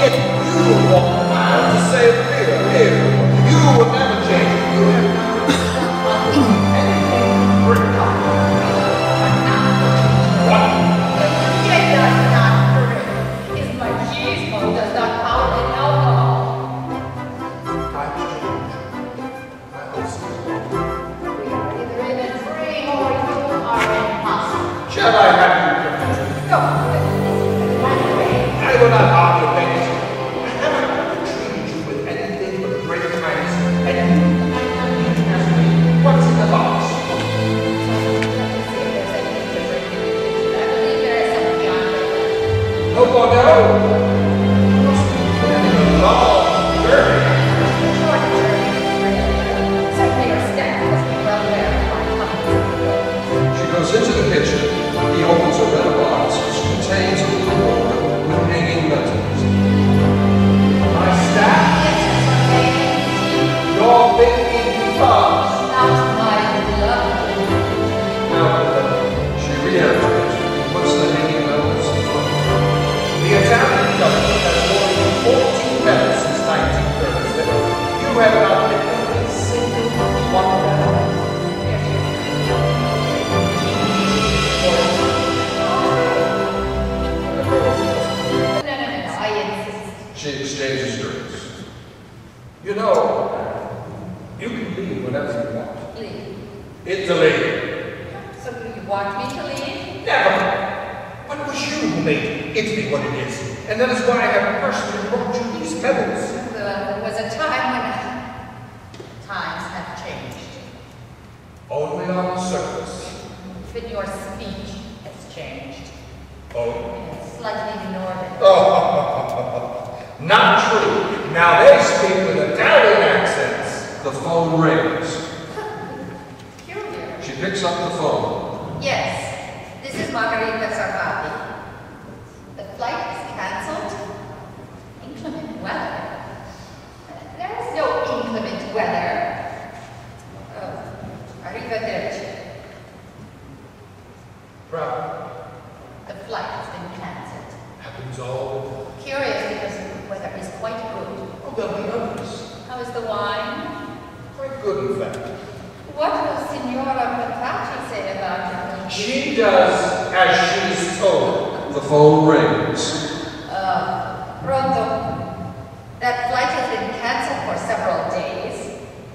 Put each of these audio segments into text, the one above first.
If you walk a mile to save fear, you will never change. You have anything for it. What? It does not drink. His machismo does not power in alcohol. Times change. I also. We are either in a dream or you are impossible. Shall I have you confess? No, run away. I will not harm your Benito. I haven't treated you with anything but great kindness, and you ask me, what's in the box? No more now. Must be planning a long journey. Short journey. Certainly your step must be well verified. She goes into the kitchen. He opens a red box which contains a little board with hanging letters. My staff. Your baby fast. Not my love. Now, she re-enters. He puts the hanging letters in front of her. The Italian government has more than 14 medals since 1930. You have not been every single one of them. No, I insist. She exchanges drinks. You know, you can leave whenever you want. Leave. Italy. So do you want me to leave? Never. But it was you who made Italy what it is. And that is why I have personally brought you these medals. There was a time when times have changed. Only on the surface. Even your speech has changed. Oh. It's slightly northern. Oh, not true. Now they speak with Italian accents. The phone rings. Curious. She picks up the phone. Yes, this is Margherita Sarfatti. The flight is cancelled. Inclement weather. There is no inclement weather. Oh, arrivederci. Proud. The flight has been cancelled. Happens all. Curious because the weather is quite good. Oh, there'll be others. How is the wine? Quite good, in fact. What will Signora Patacci say about it? She does as she's told. The phone rings. Pronto. That flight has been cancelled for several days.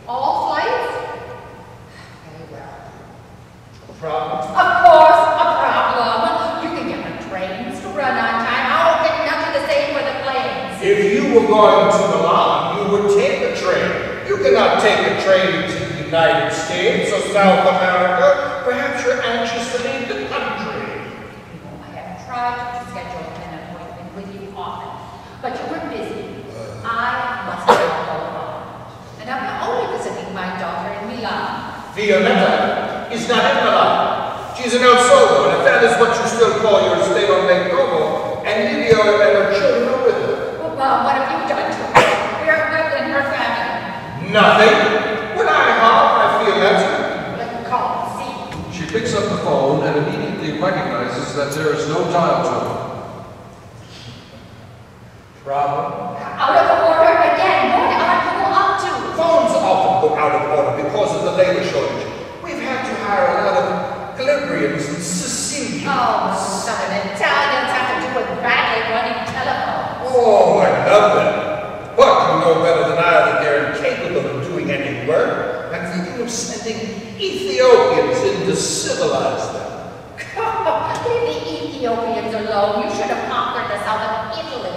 All flights? Very well. Problem? Of course, a problem. You can get the trains to run on time. I'll get nothing to say for the planes. If you were going to Milan, you would take a train. You cannot take a train to the United States or South America. Perhaps you're anxious to leave the country. I have tried to schedule an appointment with you often, but you were busy. I must now go on. And I'm only visiting my daughter in Milan. Violetta is not in Milan. She's in El Solo, and if that is what you still call your estate on Lake Como, and Livio and her children are with her. Well, Mom, what have you done to her? Where in her family? Nothing. When I harm, I feel better. Let me call and see. She picks up the phone and immediately recognizes that there is no dial tone. Problem? Out of order again. What are you up to? Phones often go out of order because of the labor shortage. We've had to hire a lot of Calabrians and Sicilians. Oh, Southern Italians have to do with badly running telephones. Oh, I love them. But you know better than I that they're incapable of doing any work. I'm thinking of sending Ethiopians in to civilize them. Leave the Ethiopians alone. You should have conquered the south of Italy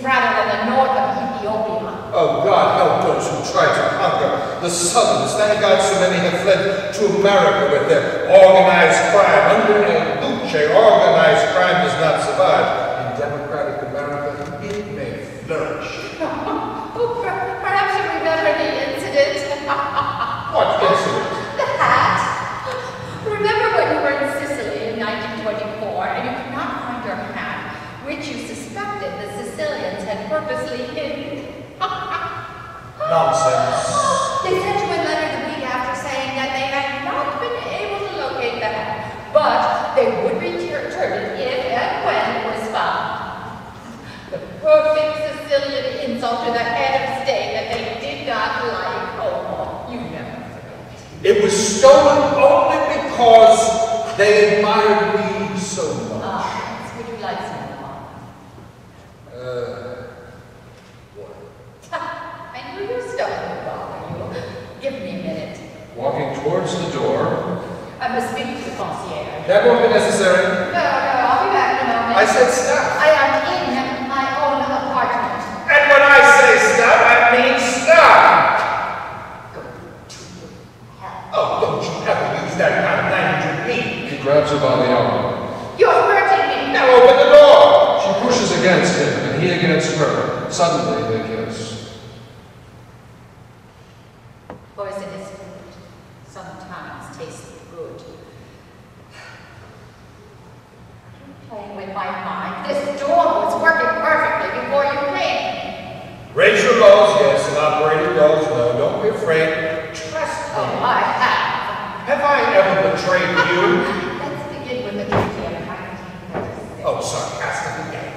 rather than the north of Ethiopia. Oh God, help those who try to conquer the Southerns. Thank God so many have fled to America with their organized crime. Under Duce, organized crime does not survive. In democratic America, it may flourish. Perhaps you remember the incident. What incident? The hat. Remember when you were in Sicily in 1924 and you could not find your hat, which you suspected the Sicilians had purposely hidden? Nonsense. They sent you a letter the week after saying that they had not been able to locate the hat, but they would return it if and when it was found. The perfect to the head of state that they did not like. Oh, you never forget. It was stolen only because they admired me so much. Ah, would you like some more? What? I knew you were starting to bother you. Give me a minute. Walking towards the door. I must speak to the concierge. That won't be necessary. No, I'll be back in a moment. I said stop. I am in my own apartment. And when I say stop, I mean stop. Go to hell. Oh, don't you ever use that kind of language with me. He grabs her by the arm. You're hurting me. Now open the door. She pushes against him, and he against her. Suddenly they kiss. Poisonous food sometimes tastes good. Playing with my mind. This door was working perfectly before you came. Raise your laws, yes, and operator laws, no. Don't be afraid. Trust me. Oh, I have. Have I ever betrayed you? Let's begin with the duty of 1936. Oh, sarcastic again.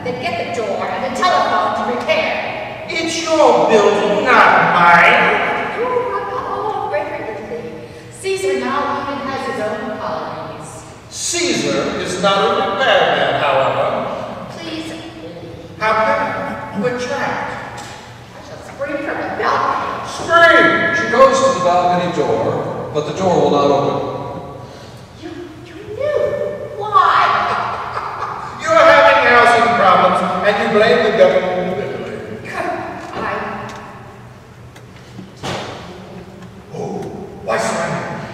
Then get the door and the telephone to repair. It's your building, not mine. You run the whole Great Italy. Caesar now even has his own colonies. Caesar is not a repairman, however. Please, How can we're trapped? I shall spring from the balcony. Scream! She goes to the balcony door, but the door will not open. You knew. Why? You're having housing problems, and you blame the government of Italy. Oh, why surrender?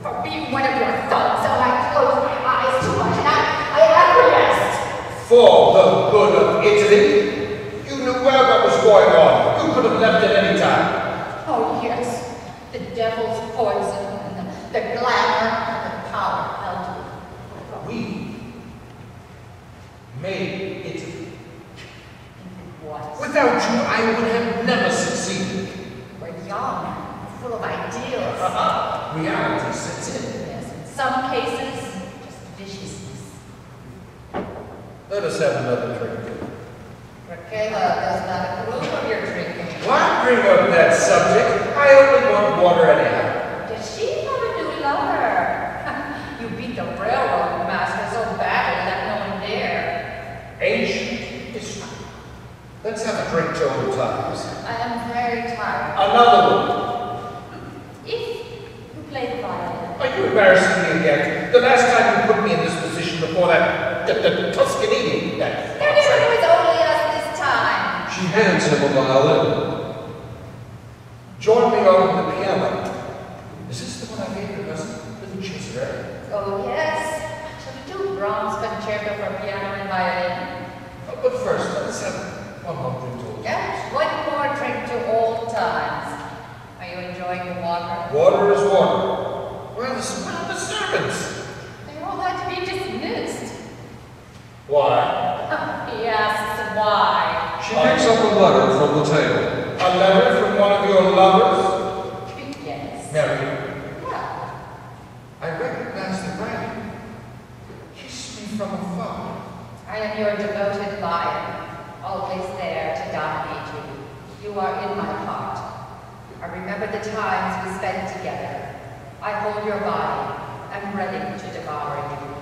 For being one of your thugs, so I closed my eyes too much and I acquiesced. For the good of Italy? You knew well what was going on. You could have left at any time. Oh, yes. The devil's poison and the glamour and the power held you. We made Italy. What? Without you, I would have never succeeded. We're young, full of ideals. Reality sets in. Yes, in some cases, just viciousness. Let us have another drink. Raquela does not approve of your drinking. Why bring up that subject? I only want water anyhow. Does she have a new lover? You beat the railroad master so badly that no one dared. Ancient history. Let's have a drink to old times. I am very tired. Another one. If you play the violin. Are you embarrassing me again? The last time you put me in this position before that, the Tuscanini, that There was only us this time. She hands him a violin. Join me on the piano. Is this the one I gave your cousin? Little Cesare? Oh, yes. Shall we do Brahms' concerto for piano and violin? Oh, but first, let's have one more drink to old times. Yes, one more drink to old times. Are you enjoying the water? Water is water. Where are the servants? They all had to be dismissed. Why? He asks why. She picks up a letter from the table. A letter from one of your lovers? Yes. Margherita. Well, I recognize the writing. Kiss me from afar. I am your devoted lion, always there to dominate you. You are in my heart. I remember the times we spent together. I hold your body. I'm ready to devour you.